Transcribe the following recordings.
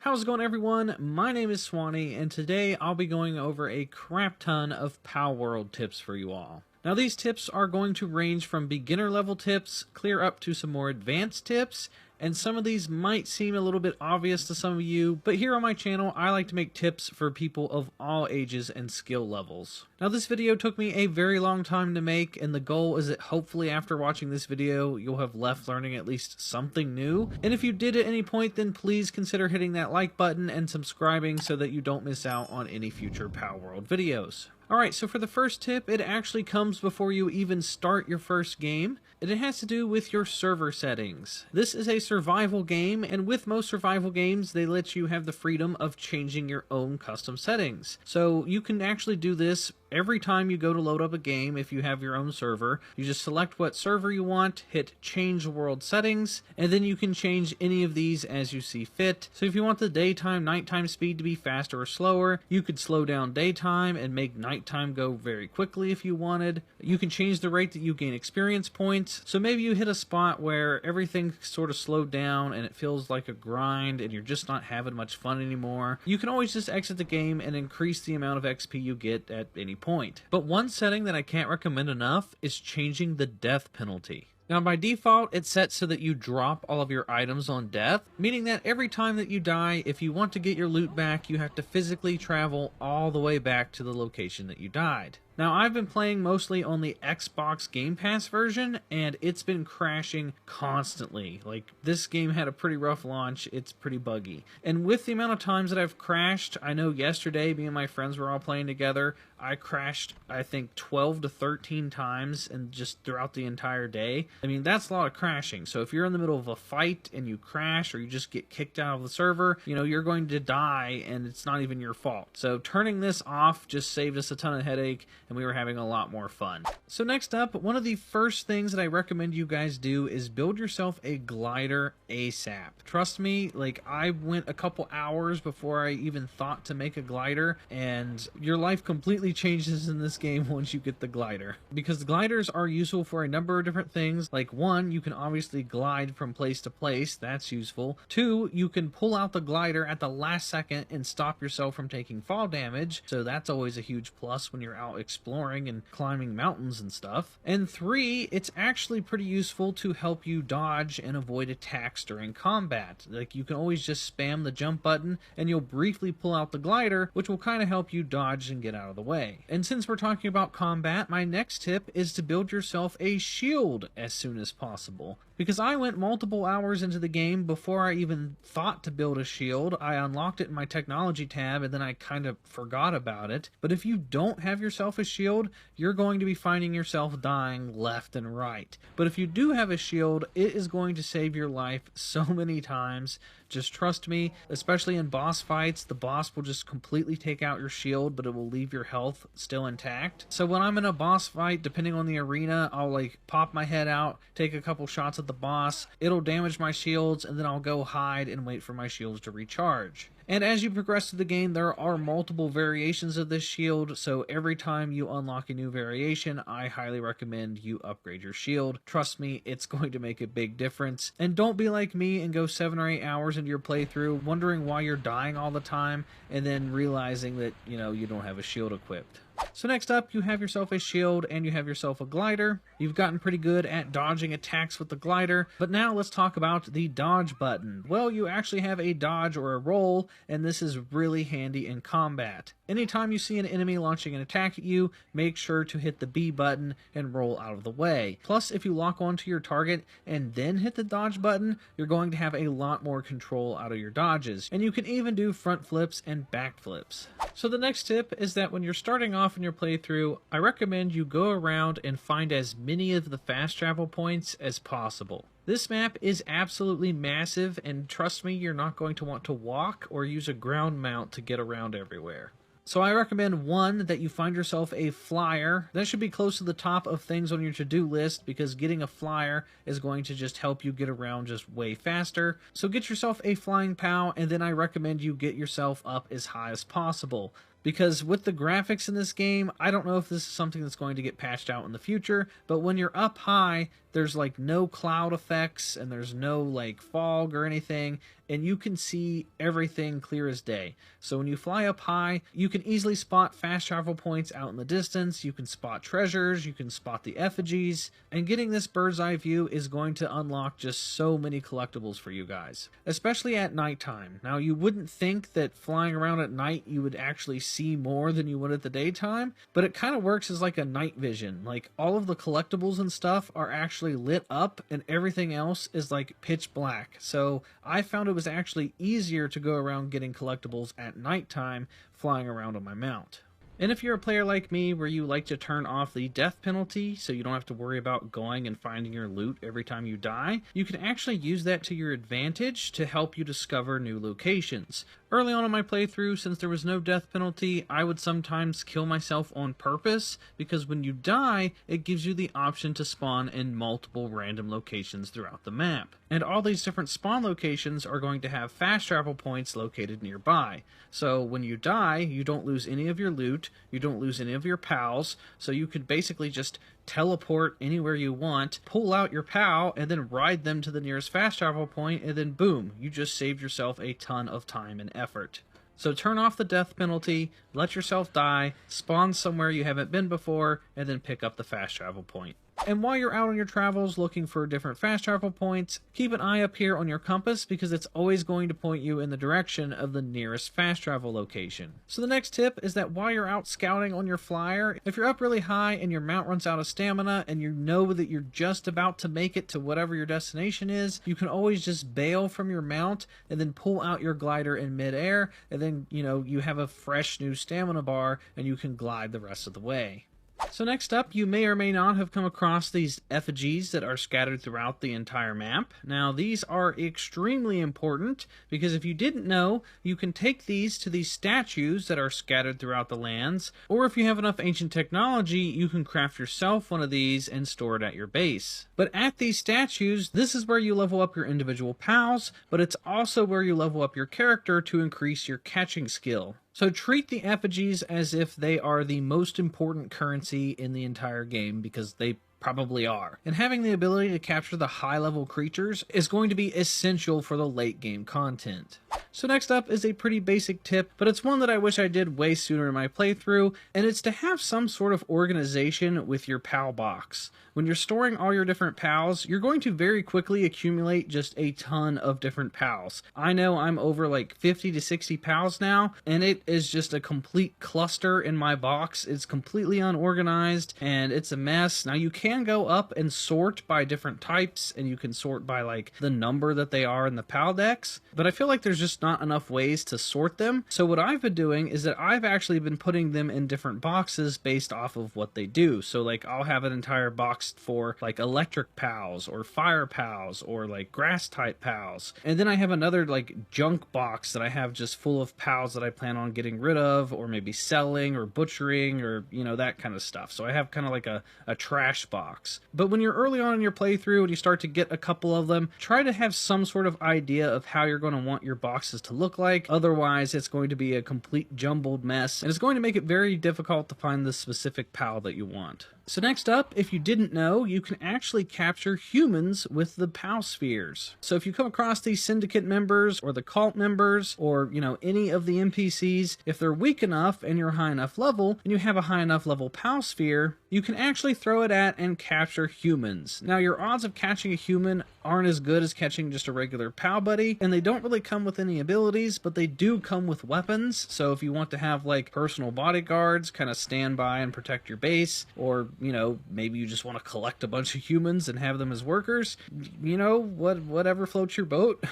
How's it going, everyone? My name is Swanee, and today I'll be going over a crap ton of Palworld tips for you all. Now, these tips are going to range from beginner level tips clear up to some more advanced tips, and some of these might seem a little bit obvious to some of you, but here on my channel I like to make tips for people of all ages and skill levels. Now, this video took me a very long time to make, and the goal is that hopefully after watching this video you'll have left learning at least something new, and if you did at any point, then please consider hitting that like button and subscribing so that you don't miss out on any future Palworld videos. Alright, so for the first tip, it actually comes before you even start your first game, and it has to do with your server settings. This is a survival game, and with most survival games, they let you have the freedom of changing your own custom settings. So you can actually do this every time you go to load up a game. If you have your own server, you just select what server you want, hit change world settings, and then you can change any of these as you see fit. So if you want the daytime nighttime speed to be faster or slower, you could slow down daytime and make nighttime go very quickly if you wanted. You can change the rate that you gain experience points. So maybe you hit a spot where everything sort of slowed down and it feels like a grind and you're just not having much fun anymore. You can always just exit the game and increase the amount of XP you get at any point. But one setting that I can't recommend enough is changing the death penalty. Now, by default, it's set so that you drop all of your items on death, meaning that every time that you die, if you want to get your loot back, you have to physically travel all the way back to the location that you died. Now, I've been playing mostly on the Xbox Game Pass version, and it's been crashing constantly. Like, this game had a pretty rough launch. It's pretty buggy. And with the amount of times that I've crashed, I know yesterday, me and my friends were all playing together, I crashed, I think, 12 to 13 times and just throughout the entire day. I mean, that's a lot of crashing. So if you're in the middle of a fight and you crash or you just get kicked out of the server, you know, you're going to die and it's not even your fault. So turning this off just saved us a ton of headache, and we were having a lot more fun. So next up, one of the first things that I recommend you guys do is build yourself a glider ASAP. Trust me, like, I went a couple hours before I even thought to make a glider, and your life completely changes in this game once you get the glider. Because the gliders are useful for a number of different things. Like, one, you can obviously glide from place to place. That's useful. Two, you can pull out the glider at the last second and stop yourself from taking fall damage. So that's always a huge plus when you're out exploring and climbing mountains and stuff. And three, it's actually pretty useful to help you dodge and avoid attacks during combat. Like, you can always just spam the jump button and you'll briefly pull out the glider, which will kind of help you dodge and get out of the way. And since we're talking about combat, my next tip is to build yourself a shield as soon as possible. Because I went multiple hours into the game before I even thought to build a shield. I unlocked it in my technology tab and then I kind of forgot about it. But if you don't have yourself a shield, you're going to be finding yourself dying left and right. But if you do have a shield, it is going to save your life so many times. Just trust me, especially in boss fights, the boss will just completely take out your shield, but it will leave your health still intact. So when I'm in a boss fight, depending on the arena, I'll like pop my head out, take a couple shots at the boss, it'll damage my shields, and then I'll go hide and wait for my shields to recharge. And as you progress through the game, there are multiple variations of this shield, so every time you unlock a new variation, I highly recommend you upgrade your shield. Trust me, it's going to make a big difference. And don't be like me and go 7 or 8 hours into your playthrough wondering why you're dying all the time, and then realizing that, you know, you don't have a shield equipped. So next up, you have yourself a shield and you have yourself a glider. You've gotten pretty good at dodging attacks with the glider, but now let's talk about the dodge button. Well, you actually have a dodge or a roll, and this is really handy in combat. Anytime you see an enemy launching an attack at you, make sure to hit the B button and roll out of the way. Plus, if you lock onto your target and then hit the dodge button, you're going to have a lot more control out of your dodges. And you can even do front flips and back flips. So the next tip is that when you're starting off in your playthrough, I recommend you go around and find as many of the fast travel points as possible. This map is absolutely massive, and trust me, you're not going to want to walk or use a ground mount to get around everywhere. So I recommend, one, that you find yourself a flyer. That should be close to the top of things on your to-do list, because getting a flyer is going to just help you get around just way faster. So get yourself a flying POW, and then I recommend you get yourself up as high as possible. Because with the graphics in this game, I don't know if this is something that's going to get patched out in the future, but when you're up high, there's like no cloud effects and there's no like fog or anything. and you can see everything clear as day. So when you fly up high, you can easily spot fast travel points out in the distance, you can spot treasures, you can spot the effigies, and getting this bird's eye view is going to unlock just so many collectibles for you guys, especially at nighttime. Now, you wouldn't think that flying around at night you would actually see more than you would at the daytime, but it kind of works as like a night vision. Like, all of the collectibles and stuff are actually lit up and everything else is like pitch black. So I found it was actually easier to go around getting collectibles at nighttime flying around on my mount. And if you're a player like me where you like to turn off the death penalty so you don't have to worry about going and finding your loot every time you die, you can actually use that to your advantage to help you discover new locations. Early on in my playthrough, since there was no death penalty, I would sometimes kill myself on purpose, because when you die, it gives you the option to spawn in multiple random locations throughout the map. And all these different spawn locations are going to have fast travel points located nearby. So when you die, you don't lose any of your loot, you don't lose any of your pals, so you could basically just teleport anywhere you want, pull out your POW, and then ride them to the nearest fast travel point, and then boom, you just saved yourself a ton of time and effort. So turn off the death penalty, let yourself die, spawn somewhere you haven't been before, and then pick up the fast travel point. And while you're out on your travels looking for different fast travel points, keep an eye up here on your compass, because it's always going to point you in the direction of the nearest fast travel location. So the next tip is that while you're out scouting on your flyer, if you're up really high and your mount runs out of stamina and you know that you're just about to make it to whatever your destination is, you can always just bail from your mount and then pull out your glider in midair, and then, you know, you have a fresh new stamina bar and you can glide the rest of the way. So next up, you may or may not have come across these effigies that are scattered throughout the entire map. Now, these are extremely important, because if you didn't know, you can take these to these statues that are scattered throughout the lands, or if you have enough ancient technology, you can craft yourself one of these and store it at your base. But at these statues, this is where you level up your individual pals, but it's also where you level up your character to increase your catching skill. So treat the effigies as if they are the most important currency in the entire game, because they probably are. And having the ability to capture the high-level creatures is going to be essential for the late-game content. So next up is a pretty basic tip, but it's one that I wish I did way sooner in my playthrough, and it's to have some sort of organization with your PAL box. When you're storing all your different PALs, you're going to very quickly accumulate just a ton of different PALs. I know I'm over like 50 to 60 PALs now, and it is just a complete cluster in my box. It's completely unorganized, and it's a mess. Now, you can go up and sort by different types, and you can sort by like the number that they are in the PAL decks, but I feel like there's just not enough ways to sort them. So what I've been doing is that I've actually been putting them in different boxes based off of what they do. So like, I'll have an entire box for like electric pals or fire pals or like grass type pals, and then I have another like junk box that I have just full of pals that I plan on getting rid of, or maybe selling or butchering, or you know, that kind of stuff. So I have kind of like a trash box. But when you're early on in your playthrough and you start to get a couple of them, try to have some sort of idea of how you're going to want your boxes to look like. Otherwise, it's going to be a complete jumbled mess, and it's going to make it very difficult to find the specific pal that you want. So next up, if you didn't know, you can actually capture humans with the PAL spheres. So if you come across these syndicate members or the cult members, or you know, any of the NPCs, if they're weak enough and you're high enough level and you have a high enough level PAL sphere, you can actually throw it at and capture humans. Now, your odds of catching a human aren't as good as catching just a regular PAL buddy, and they don't really come with any abilities, but they do come with weapons. So if you want to have like personal bodyguards kind of stand by and protect your base, or you know, maybe you just want to collect a bunch of humans and have them as workers, you know, whatever floats your boat.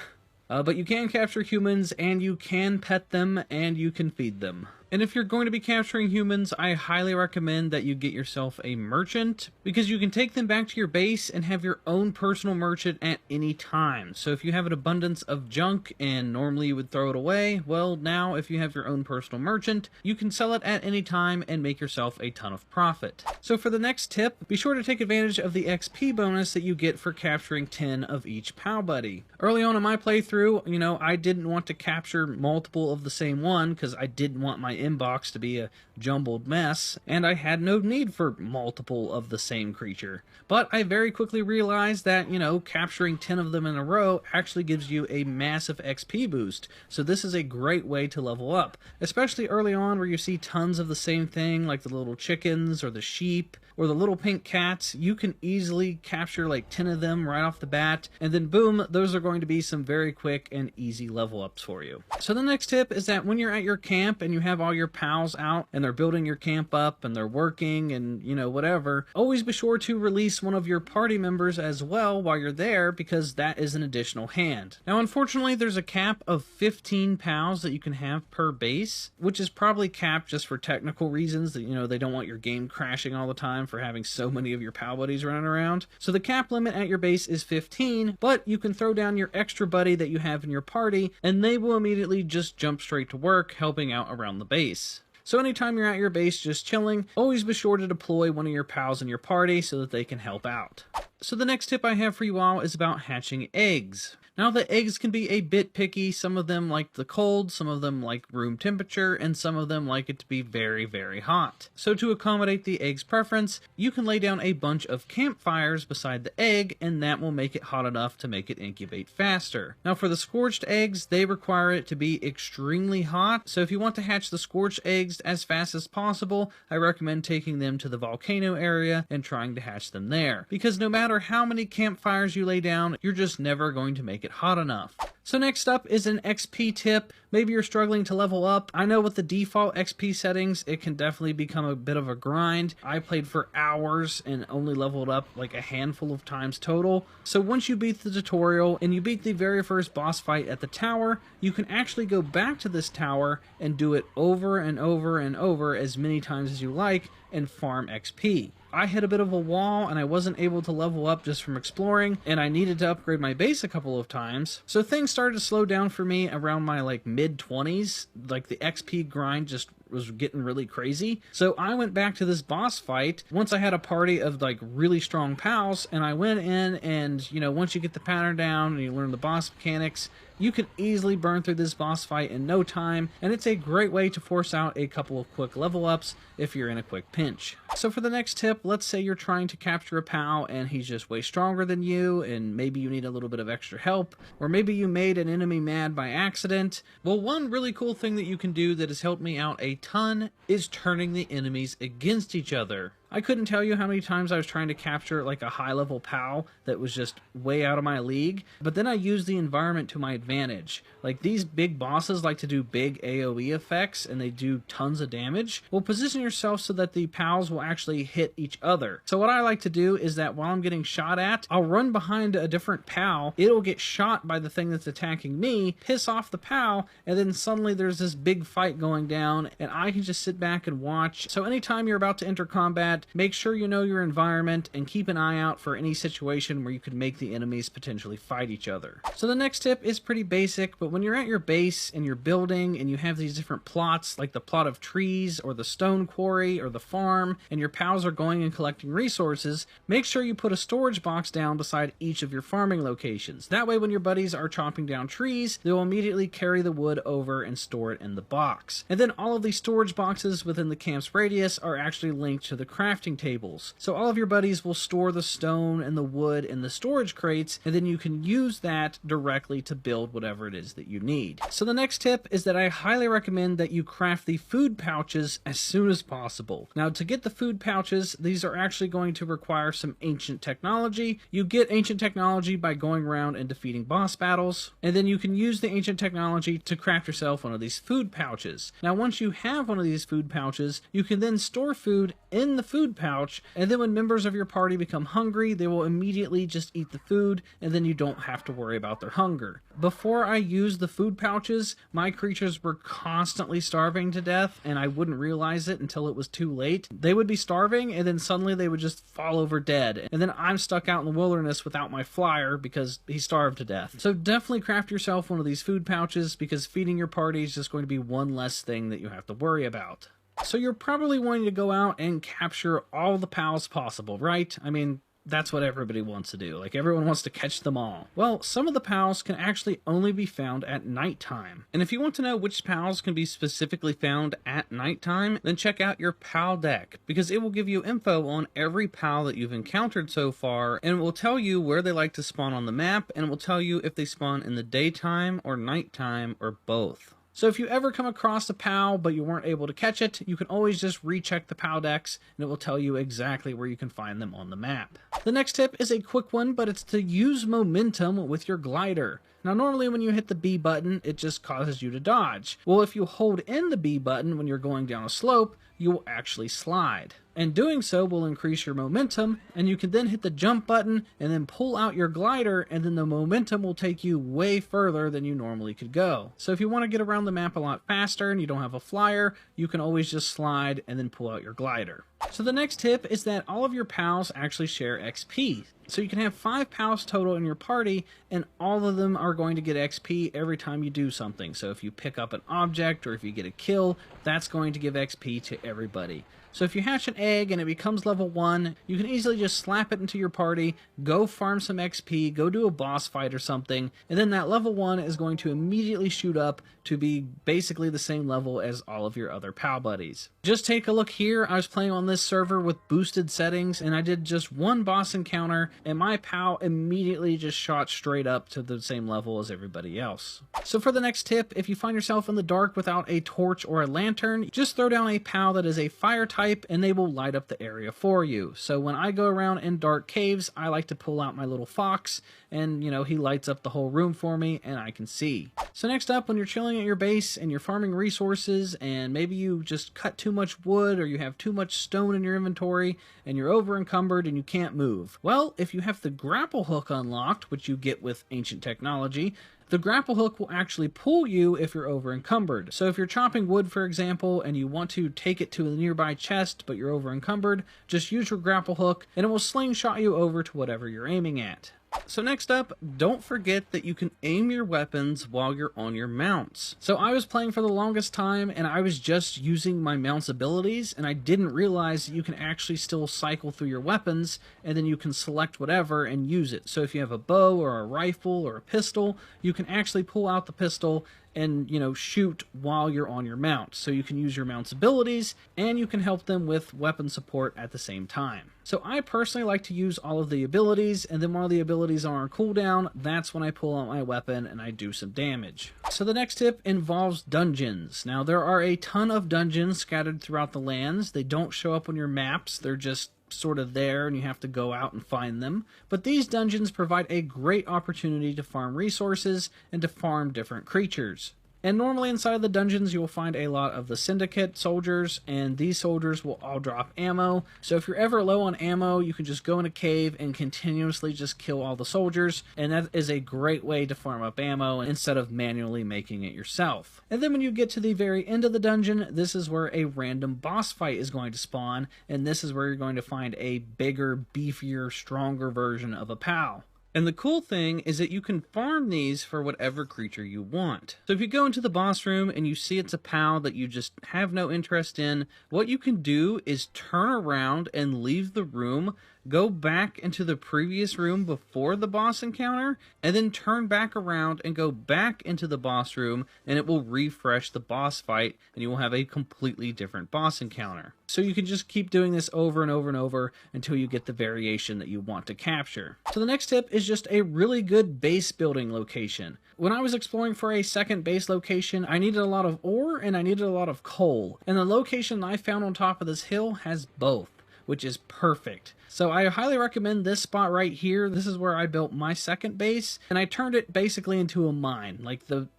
But you can capture humans, and you can pet them, and you can feed them. And if you're going to be capturing humans, I highly recommend that you get yourself a merchant, because you can take them back to your base and have your own personal merchant at any time. So if you have an abundance of junk and normally you would throw it away, well, now if you have your own personal merchant, you can sell it at any time and make yourself a ton of profit. So for the next tip, be sure to take advantage of the XP bonus that you get for capturing 10 of each PAL buddy. Early on in my playthrough, you know, I didn't want to capture multiple of the same one because I didn't want my inbox to be a jumbled mess, and I had no need for multiple of the same creature. But I very quickly realized that, capturing 10 of them in a row actually gives you a massive XP boost, so this is a great way to level up, especially early on where you see tons of the same thing, like the little chickens or the sheep or the little pink cats. You can easily capture like 10 of them right off the bat, and then boom, those are going to be some very quick and easy level ups for you. So the next tip is that when you're at your camp and you have all your pals out and they're building your camp up and they're working and whatever, always be sure to release one of your party members as well while you're there, because that is an additional hand. Now unfortunately there's a cap of 15 pals that you can have per base, which is probably capped just for technical reasons that they don't want your game crashing all the time for having so many of your pal buddies running around. So the cap limit at your base is 15, but you can throw down your extra buddy that you have in your party and they will immediately just jump straight to work helping out around the base. So anytime you're at your base just chilling, always be sure to deploy one of your pals in your party so that they can help out. So the next tip I have for you all is about hatching eggs. Now the eggs can be a bit picky. Some of them like the cold, some of them like room temperature, and some of them like it to be very, very hot. So to accommodate the egg's preference, you can lay down a bunch of campfires beside the egg, and that will make it hot enough to make it incubate faster. Now for the scorched eggs, they require it to be extremely hot, so if you want to hatch the scorched eggs as fast as possible, I recommend taking them to the volcano area and trying to hatch them there, because no matter how many campfires you lay down, you're just never going to make it hot enough. So next up is an XP tip. Maybe you're struggling to level up. I know with the default XP settings, it can definitely become a bit of a grind. I played for hours and only leveled up like a handful of times total. So once you beat the tutorial and you beat the very first boss fight at the tower, you can actually go back to this tower and do it over and over and over as many times as you like and farm XP. I hit a bit of a wall and I wasn't able to level up just from exploring, and I needed to upgrade my base a couple of times. So things started to slow down for me around my mid-20s. Like the XP grind just was getting really crazy. So I went back to this boss fight once I had a party of really strong pals, and I went in and once you get the pattern down and you learn the boss mechanics, you can easily burn through this boss fight in no time, and it's a great way to force out a couple of quick level ups if you're in a quick pinch. So for the next tip, let's say you're trying to capture a pal and he's just way stronger than you, and maybe you need a little bit of extra help, or maybe you made an enemy mad by accident. Well, one really cool thing that you can do that has helped me out a ton is turning the enemies against each other. I couldn't tell you how many times I was trying to capture a high level pal that was just way out of my league, but then I used the environment to my advantage. These big bosses like to do big AoE effects and they do tons of damage. Well, position yourself so that the pals will actually hit each other. So what I like to do is that while I'm getting shot at, I'll run behind a different pal, it'll get shot by the thing that's attacking me, piss off the pal, and then suddenly there's this big fight going down and I can just sit back and watch. So anytime you're about to enter combat, make sure you know your environment and keep an eye out for any situation where you could make the enemies potentially fight each other. So the next tip is pretty basic, but when you're at your base and you're building and you have these different plots, like the plot of trees or the stone quarry or the farm, and your pals are going and collecting resources, make sure you put a storage box down beside each of your farming locations. That way when your buddies are chopping down trees, they'll immediately carry the wood over and store it in the box. And then all of these storage boxes within the camp's radius are actually linked to the crafting tables. So all of your buddies will store the stone and the wood in the storage crates, and then you can use that directly to build whatever it is that you need. So the next tip is that I highly recommend that you craft the food pouches as soon as possible. Now to get the food pouches, these are actually going to require some ancient technology. You get ancient technology by going around and defeating boss battles, and then you can use the ancient technology to craft yourself one of these food pouches. Now once you have one of these food pouches, you can then store food in the food pouch, and then when members of your party become hungry, they will immediately just eat the food, and then you don't have to worry about their hunger. Before I used the food pouches, my creatures were constantly starving to death, and I wouldn't realize it until it was too late. They would be starving, and then suddenly they would just fall over dead, and then I'm stuck out in the wilderness without my flyer because he starved to death. So definitely craft yourself one of these food pouches, because feeding your party is just going to be one less thing that you have to worry about. So you're probably wanting to go out and capture all the pals possible, right? I mean, that's what everybody wants to do. Like, everyone wants to catch them all. Well, some of the pals can actually only be found at nighttime. And if you want to know which pals can be specifically found at nighttime, then check out your pal deck, because it will give you info on every pal that you've encountered so far, and it will tell you where they like to spawn on the map, and it will tell you if they spawn in the daytime or nighttime or both. So if you ever come across a PAL but you weren't able to catch it, you can always just recheck the PAL decks and it will tell you exactly where you can find them on the map. The next tip is a quick one, but it's to use momentum with your glider. Now normally when you hit the B button, it just causes you to dodge. Well, if you hold in the B button when you're going down a slope, you will actually slide. And doing so will increase your momentum, and you can then hit the jump button and then pull out your glider, and then the momentum will take you way further than you normally could go. So if you want to get around the map a lot faster and you don't have a flyer, you can always just slide and then pull out your glider. So the next tip is that all of your pals actually share XP. So you can have 5 pals total in your party, and all of them are going to get XP every time you do something. So if you pick up an object or if you get a kill, that's going to give XP to everybody. So if you hatch an egg and it becomes level 1, you can easily just slap it into your party, go farm some XP, go do a boss fight or something, and then that level 1 is going to immediately shoot up to be basically the same level as all of your other pal buddies. Just take a look here. I was playing on this server with boosted settings, and I did just one boss encounter, and my pal immediately just shot straight up to the same level as everybody else. So for the next tip, if you find yourself in the dark without a torch or a lantern, just throw down a pal that is a fire type, and they will light up the area for you. So when I go around in dark caves, I like to pull out my little fox, and you know, he lights up the whole room for me and I can see. So next up, when you're chilling at your base and you're farming resources, and maybe you just cut too much wood or you have too much stone in your inventory and you're over encumbered and you can't move. Well, if you have the grapple hook unlocked, which you get with ancient technology, the grapple hook will actually pull you if you're over encumbered. So if you're chopping wood, for example, and you want to take it to a nearby chest, but you're over encumbered, just use your grapple hook and it will slingshot you over to whatever you're aiming at. So next up, don't forget that you can aim your weapons while you're on your mounts. So I was playing for the longest time and I was just using my mount's abilities, and I didn't realize that you can actually still cycle through your weapons and then you can select whatever and use it. So if you have a bow or a rifle or a pistol, you can actually pull out the pistol and, you know, shoot while you're on your mount. So you can use your mount's abilities and you can help them with weapon support at the same time. So I personally like to use all of the abilities, and then while the abilities are on cooldown, that's when I pull out my weapon and I do some damage. So the next tip involves dungeons. Now there are a ton of dungeons scattered throughout the lands. They don't show up on your maps, they're just sort of there and you have to go out and find them. But these dungeons provide a great opportunity to farm resources and to farm different creatures. And normally inside of the dungeons you will find a lot of the syndicate soldiers, and these soldiers will all drop ammo. So if you're ever low on ammo, you can just go in a cave and continuously just kill all the soldiers, and that is a great way to farm up ammo instead of manually making it yourself. And then when you get to the very end of the dungeon, this is where a random boss fight is going to spawn, and this is where you're going to find a bigger, beefier, stronger version of a PAL. And the cool thing is that you can farm these for whatever creature you want. So if you go into the boss room and you see it's a PAL that you just have no interest in, what you can do is turn around and leave the room, go back into the previous room before the boss encounter, and then turn back around and go back into the boss room, and it will refresh the boss fight, and you will have a completely different boss encounter. So you can just keep doing this over and over and over until you get the variation that you want to capture. So the next tip is just a really good base building location. When I was exploring for a second base location, I needed a lot of ore and I needed a lot of coal. And the location I found on top of this hill has both, which is perfect. So I highly recommend this spot right here. This is where I built my second base, and I turned it basically into a mine. Like the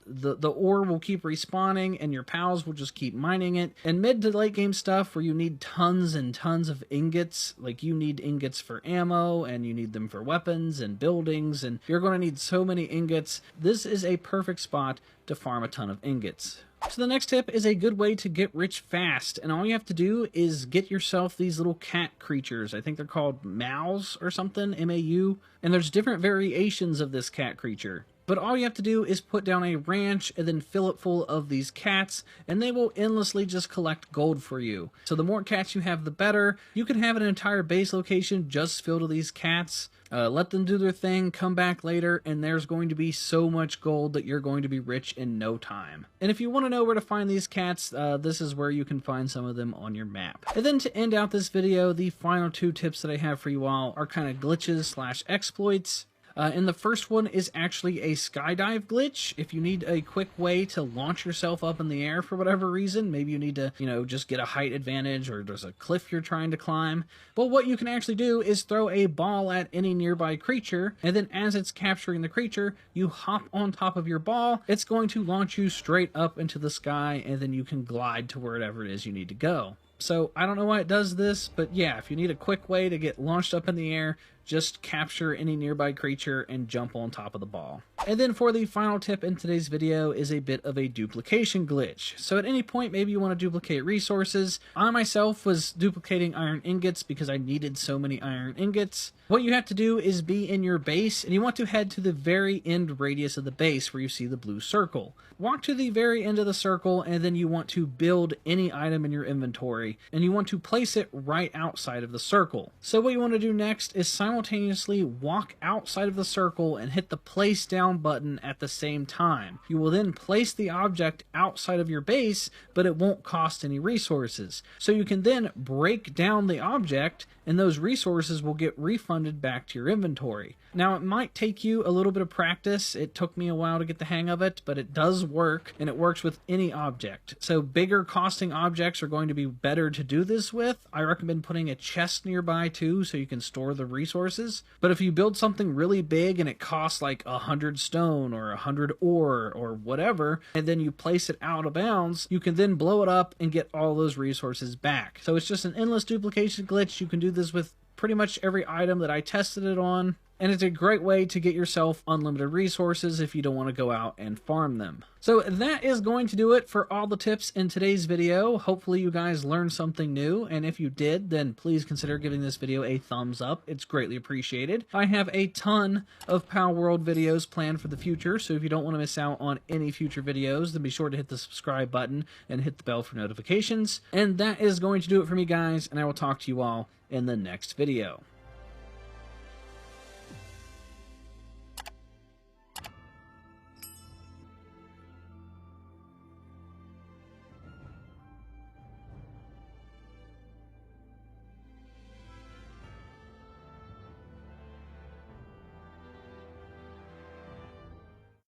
ore will keep respawning and your pals will just keep mining it. And mid to late game stuff where you need tons and tons of ingots, like you need ingots for ammo and you need them for weapons and buildings, and you're going to need so many ingots, this is a perfect spot to farm a ton of ingots. So the next tip is a good way to get rich fast, and all you have to do is get yourself these little cat creatures. I think they're called Maus or something, M-A-U, and there's different variations of this cat creature. But all you have to do is put down a ranch and then fill it full of these cats, and they will endlessly just collect gold for you. So the more cats you have, the better. You can have an entire base location just filled with these cats. Let them do their thing, come back later, and there's going to be so much gold that you're going to be rich in no time. And if you want to know where to find these cats, this is where you can find some of them on your map. And then to end out this video, the final 2 tips that I have for you all are kind of glitches / exploits. And the first one is actually a skydive glitch. If you need a quick way to launch yourself up in the air for whatever reason, maybe you need to, just get a height advantage, or there's a cliff you're trying to climb. Well, what you can actually do is throw a ball at any nearby creature, and then as it's capturing the creature, you hop on top of your ball. It's going to launch you straight up into the sky, and then you can glide to wherever it is you need to go. So I don't know why it does this, but yeah, if you need a quick way to get launched up in the air, just capture any nearby creature and jump on top of the ball. And then for the final tip in today's video is a bit of a duplication glitch. So at any point, maybe you want to duplicate resources. I myself was duplicating iron ingots because I needed so many iron ingots. What you have to do is be in your base, and you want to head to the very end radius of the base where you see the blue circle. Walk to the very end of the circle, and then you want to build any item in your inventory, and you want to place it right outside of the circle. So what you want to do next is simultaneously walk outside of the circle and hit the place down button at the same time. You will then place the object outside of your base, but it won't cost any resources. So you can then break down the object, and those resources will get refunded back to your inventory. Now, it might take you a little bit of practice. It took me a while to get the hang of it, but it does work, and it works with any object. So bigger costing objects are going to be better to do this with. I recommend putting a chest nearby too, so you can store the resources. But if you build something really big and it costs like 100 stone or 100 ore or whatever, and then you place it out of bounds, you can then blow it up and get all those resources back. So it's just an endless duplication glitch. You can do this with pretty much every item that I tested it on. And it's a great way to get yourself unlimited resources if you don't want to go out and farm them. So that is going to do it for all the tips in today's video. Hopefully you guys learned something new, and if you did, then please consider giving this video a thumbs up. It's greatly appreciated. I have a ton of Palworld videos planned for the future, so if you don't want to miss out on any future videos, then be sure to hit the subscribe button and hit the bell for notifications. And that is going to do it for me, guys, and I will talk to you all in the next video.